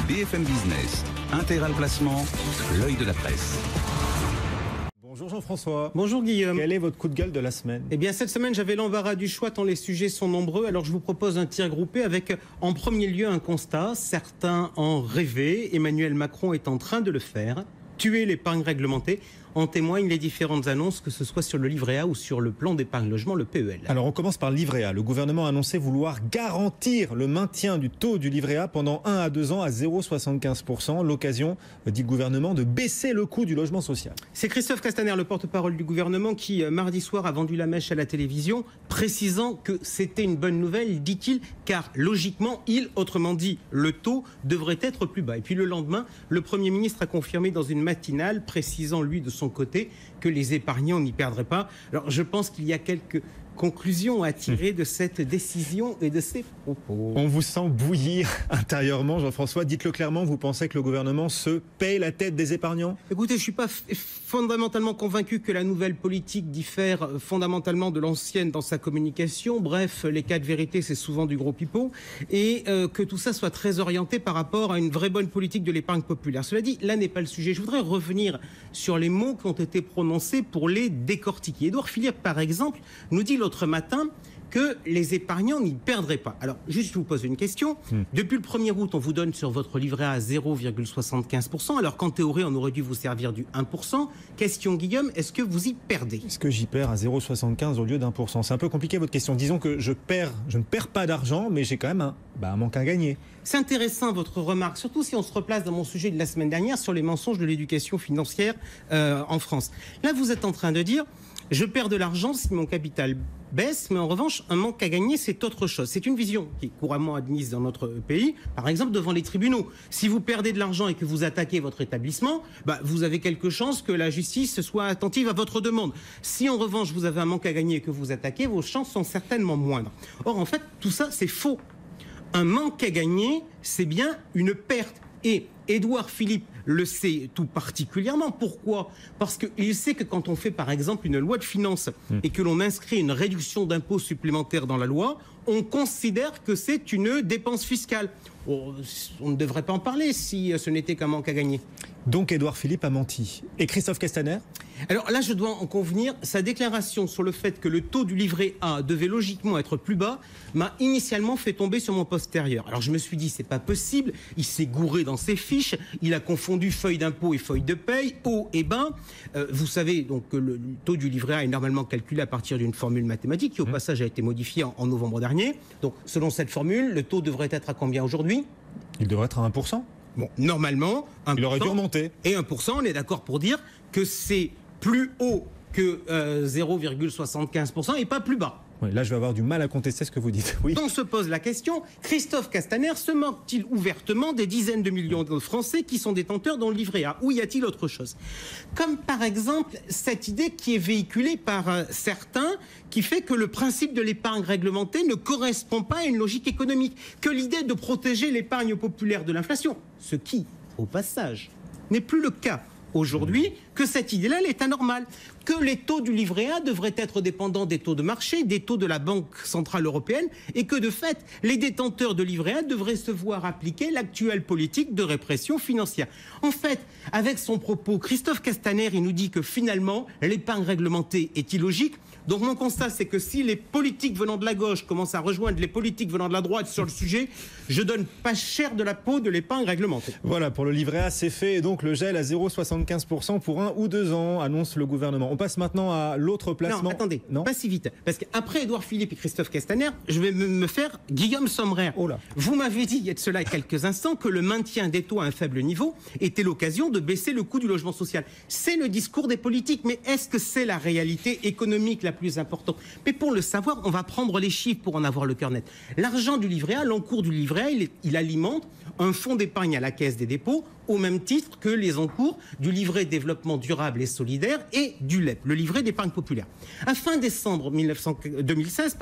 BFM Business, Intégral Placement, l'œil de la presse. Bonjour Jean-François. Bonjour Guillaume. Quel est votre coup de gueule de la semaine? Eh bien cette semaine j'avais l'embarras du choix tant les sujets sont nombreux. Alors je vous propose un tir groupé avec en premier lieu un constat. Certains en rêvaient. Emmanuel Macron est en train de le faire. Tuer l'épargne réglementée. En témoignent les différentes annonces, que ce soit sur le livret A ou sur le plan d'épargne logement, le PEL. Alors on commence par le livret A. Le gouvernement a annoncé vouloir garantir le maintien du taux du livret A pendant 1 à 2 ans à 0,75%. L'occasion, dit le gouvernement, de baisser le coût du logement social. C'est Christophe Castaner, le porte-parole du gouvernement, qui mardi soir a vendu la mèche à la télévision, précisant que c'était une bonne nouvelle, dit-il, car logiquement, autrement dit, le taux devrait être plus bas. Et puis le lendemain, le Premier ministre a confirmé dans une matinale, précisant lui de son côté que les épargnants n'y perdraient pas. Alors je pense qu'il y a quelques conclusions à tirer de cette décision et de ces propos. On vous sent bouillir intérieurement, Jean-François. Dites-le clairement, vous pensez que le gouvernement se paye la tête des épargnants? Écoutez, je ne suis pas fondamentalement convaincu que la nouvelle politique diffère fondamentalement de l'ancienne dans sa communication. Bref, les cas de vérité, c'est souvent du gros pipeau. Et que tout ça soit très orienté par rapport à une vraie bonne politique de l'épargne populaire. Cela dit, là n'est pas le sujet. Je voudrais revenir sur les mots qui ont été prononcés pour les décortiquer. Édouard Philippe, par exemple, nous dit l'autre matin que les épargnants n'y perdraient pas. Alors, juste, je vous pose une question. Depuis le 1er août, on vous donne sur votre livret A 0,75%, alors qu'en théorie, on aurait dû vous servir du 1%. Question, Guillaume, est-ce que vous y perdez? Est-ce que j'y perds à 0,75 au lieu d'1%? C'est un peu compliqué, votre question. Disons que je ne perds pas d'argent, mais j'ai quand même un manque à gagner. C'est intéressant, votre remarque, surtout si on se replace dans mon sujet de la semaine dernière sur les mensonges de l'éducation financière en France. Là, vous êtes en train de dire... Je perds de l'argent si mon capital baisse, mais en revanche, un manque à gagner, c'est autre chose. C'est une vision qui est couramment admise dans notre pays, par exemple devant les tribunaux. Si vous perdez de l'argent et que vous attaquez votre établissement, vous avez quelque chance que la justice soit attentive à votre demande. Si en revanche, vous avez un manque à gagner et que vous attaquez, vos chances sont certainement moindres. Or, en fait, tout ça, c'est faux. Un manque à gagner, c'est bien une perte. Et Édouard Philippe le sait tout particulièrement. Pourquoi? Parce qu'il sait que quand on fait par exemple une loi de finances et que l'on inscrit une réduction d'impôts supplémentaire dans la loi, on considère que c'est une dépense fiscale. On ne devrait pas en parler si ce n'était qu'un manque à gagner. Donc Édouard Philippe a menti. Et Christophe Castaner? Alors là, je dois en convenir, sa déclaration sur le fait que le taux du livret A devait logiquement être plus bas m'a initialement fait tomber sur mon postérieur. Alors je me suis dit, c'est pas possible, il s'est gouré dans ses fiches, il a confondu feuille d'impôt et feuille de paye, haut et bas. Vous savez donc que le taux du livret A est normalement calculé à partir d'une formule mathématique qui au passage a été modifiée en novembre dernier. Donc selon cette formule, le taux devrait être à combien aujourd'hui? Il devrait être à 1%. Bon, normalement, 1%. Il aurait dû remonter. Et 1%, on est d'accord pour dire que c'est plus haut que 0,75% et pas plus bas. Oui, là, je vais avoir du mal à contester ce que vous dites. Oui. Donc se pose la question, Christophe Castaner se moque-t-il ouvertement des dizaines de millions de Français qui sont détenteurs dans le livret A? Ou y a-t-il autre chose? Comme par exemple cette idée qui est véhiculée par certains, qui fait que le principe de l'épargne réglementée ne correspond pas à une logique économique, que l'idée de protéger l'épargne populaire de l'inflation, ce qui, au passage, n'est plus le cas aujourd'hui, que cette idée-là, elle est anormale, que les taux du livret A devraient être dépendants des taux de marché, des taux de la Banque Centrale Européenne, et que de fait, les détenteurs de livret A devraient se voir appliquer l'actuelle politique de répression financière. En fait, avec son propos, Christophe Castaner, il nous dit que finalement, l'épargne réglementée est illogique. Donc mon constat, c'est que si les politiques venant de la gauche commencent à rejoindre les politiques venant de la droite sur le sujet, je donne pas cher de la peau de l'épargne réglementée. Voilà, pour le livret A, c'est fait. Et donc le gel à 0,75% pour 1 ou 2 ans, annonce le gouvernement. On passe maintenant à l'autre placement. Non, attendez, pas si vite. Parce qu'après Édouard Philippe et Christophe Castaner, je vais me faire Guillaume Sommerer. Oh là. Vous m'avez dit il y a de cela quelques instants que le maintien des taux à un faible niveau était l'occasion de baisser le coût du logement social. C'est le discours des politiques, mais est-ce que c'est la réalité économique la plus importante? Mais pour le savoir, on va prendre les chiffres pour en avoir le cœur net. L'argent du livret A, l'encours du livret A, il alimente un fonds d'épargne à la Caisse des dépôts au même titre que les encours du livret développement durable et solidaire et du LEP, le livret d'épargne populaire. À fin décembre 2016,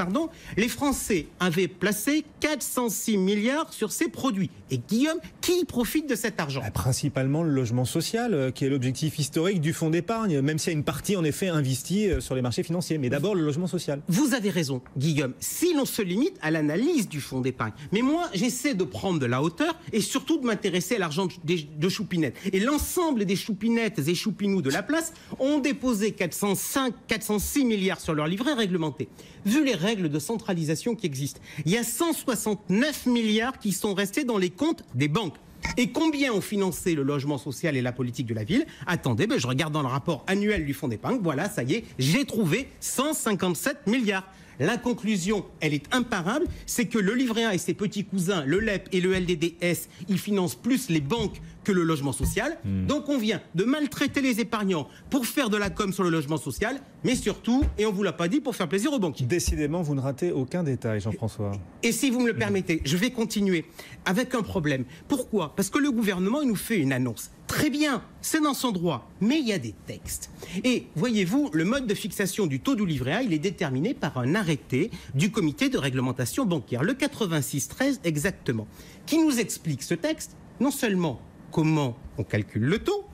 les Français avaient placé 406 milliards sur ces produits. Et Guillaume, qui profite de cet argent? Principalement le logement social, qui est l'objectif historique du fonds d'épargne, même s'il y a une partie en effet investie sur les marchés financiers. Mais d'abord le logement social. Vous avez raison, Guillaume, si l'on se limite à l'analyse du fonds d'épargne. Mais moi, j'essaie de prendre de la hauteur et surtout de m'intéresser à l'argent de choupinettes. Et l'ensemble des choupinettes et choupinous de la place ont déposé 406 milliards sur leur livret réglementé. Vu les règles de centralisation qui existent, il y a 169 milliards qui sont restés dans les comptes des banques. Et combien ont financé le logement social et la politique de la ville? Attendez, je regarde dans le rapport annuel du fonds d'épargne, voilà, ça y est, j'ai trouvé 157 milliards. La conclusion, elle est imparable, c'est que le livret A et ses petits cousins, le LEP et le LDDS, ils financent plus les banques que le logement social. Donc on vient de maltraiter les épargnants pour faire de la com sur le logement social, mais surtout, et on ne vous l'a pas dit, pour faire plaisir aux banquiers. Décidément, vous ne ratez aucun détail, Jean-François. Et si vous me le permettez, je vais continuer avec un problème. Pourquoi? Parce que le gouvernement, il nous fait une annonce. Très bien, c'est dans son droit, mais il y a des textes. Et voyez-vous, le mode de fixation du taux du livret A, il est déterminé par un arrêté du comité de réglementation bancaire, le 86-13 exactement, qui nous explique ce texte, non seulement comment on calcule le taux,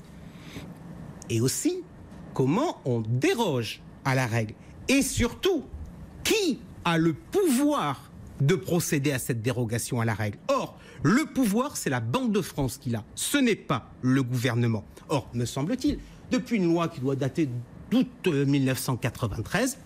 et aussi comment on déroge à la règle. Et surtout, qui a le pouvoir de procéder à cette dérogation à la règle? Or, le pouvoir, c'est la Banque de France qui l'a. Ce n'est pas le gouvernement. Or, me semble-t-il, depuis une loi qui doit dater d'août 1993,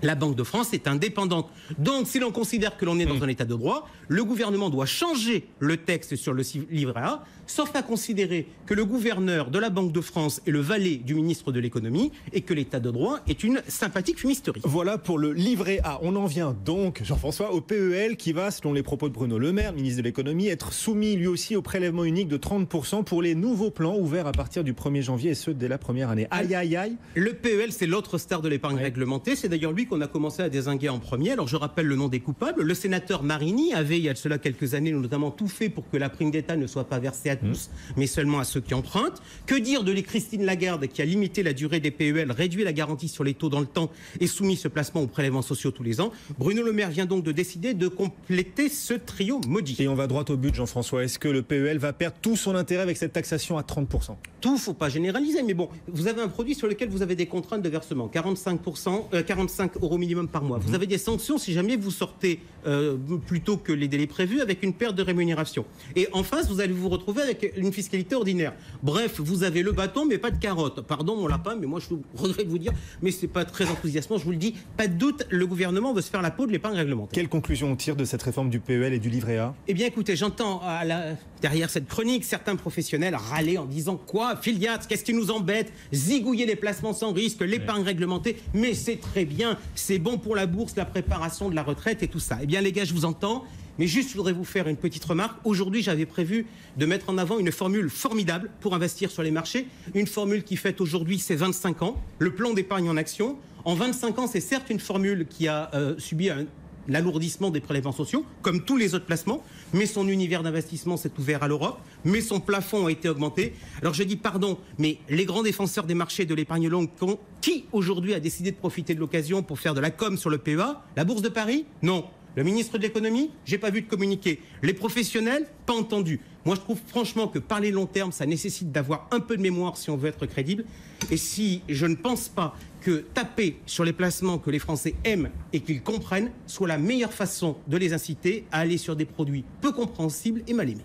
la Banque de France est indépendante. Donc, si l'on considère que l'on est dans un état de droit, le gouvernement doit changer le texte sur le livret A, sauf à considérer que le gouverneur de la Banque de France est le valet du ministre de l'économie et que l'état de droit est une sympathique fumisterie. Voilà pour le livret A. On en vient donc, Jean-François, au PEL qui va, selon les propos de Bruno Le Maire, ministre de l'économie, être soumis lui aussi au prélèvement unique de 30% pour les nouveaux plans ouverts à partir du 1er janvier et ce dès la première année. Aïe, aïe, aïe. Le PEL, c'est l'autre star de l'épargne réglementée. C'est d'ailleurs lui qu'on a commencé à dézinguer en premier. Alors je rappelle le nom des coupables. Le sénateur Marini avait, il y a de cela quelques années, notamment tout fait pour que la prime d'État ne soit pas versée à tous, mais seulement à ceux qui empruntent. Que dire de Christine Lagarde qui a limité la durée des PEL, réduit la garantie sur les taux dans le temps et soumis ce placement aux prélèvements sociaux tous les ans. Bruno Le Maire vient donc de décider de compléter ce trio maudit. Et on va droit au but, Jean-Françoas. Est-ce que le PEL va perdre tout son intérêt avec cette taxation à 30%? Tout, faut pas généraliser, mais bon, vous avez un produit sur lequel vous avez des contraintes de versement, 45 € minimum par mois. Vous avez des sanctions si jamais vous sortez plus tôt que les délais prévus avec une perte de rémunération. Et en face, vous allez vous retrouver avec une fiscalité ordinaire. Bref, vous avez le bâton, mais pas de carotte. Pardon, mon lapin, mais moi, je regrette de vous dire, mais c'est pas très enthousiasmant, je vous le dis. Pas de doute, le gouvernement veut se faire la peau de l'épargne réglementée. Quelle conclusion on tire de cette réforme du PEL et du livret A? Eh bien, écoutez, j'entends derrière cette chronique certains professionnels râler en disant quoi, Filiat, qu'est-ce qui nous embête? Zigouiller les placements sans risque, l'épargne réglementée, mais c'est très bien, c'est bon pour la bourse, la préparation de la retraite et tout ça. Eh bien, les gars, je vous entends. Mais juste, je voudrais vous faire une petite remarque. Aujourd'hui, j'avais prévu de mettre en avant une formule formidable pour investir sur les marchés. Une formule qui fête aujourd'hui ses 25 ans, le plan d'épargne en action. En 25 ans, c'est certes une formule qui a subi l'alourdissement des prélèvements sociaux, comme tous les autres placements, mais son univers d'investissement s'est ouvert à l'Europe, mais son plafond a été augmenté. Alors je dis pardon, mais les grands défenseurs des marchés de l'épargne longue, qui aujourd'hui a décidé de profiter de l'occasion pour faire de la com sur le PEA? La Bourse de Paris? Non. Le ministre de l'économie, j'ai pas vu de communiqué. Les professionnels, pas entendu. Moi, je trouve franchement que parler long terme, ça nécessite d'avoir un peu de mémoire si on veut être crédible. Et si je ne pense pas que taper sur les placements que les Français aiment et qu'ils comprennent soit la meilleure façon de les inciter à aller sur des produits peu compréhensibles et mal aimés.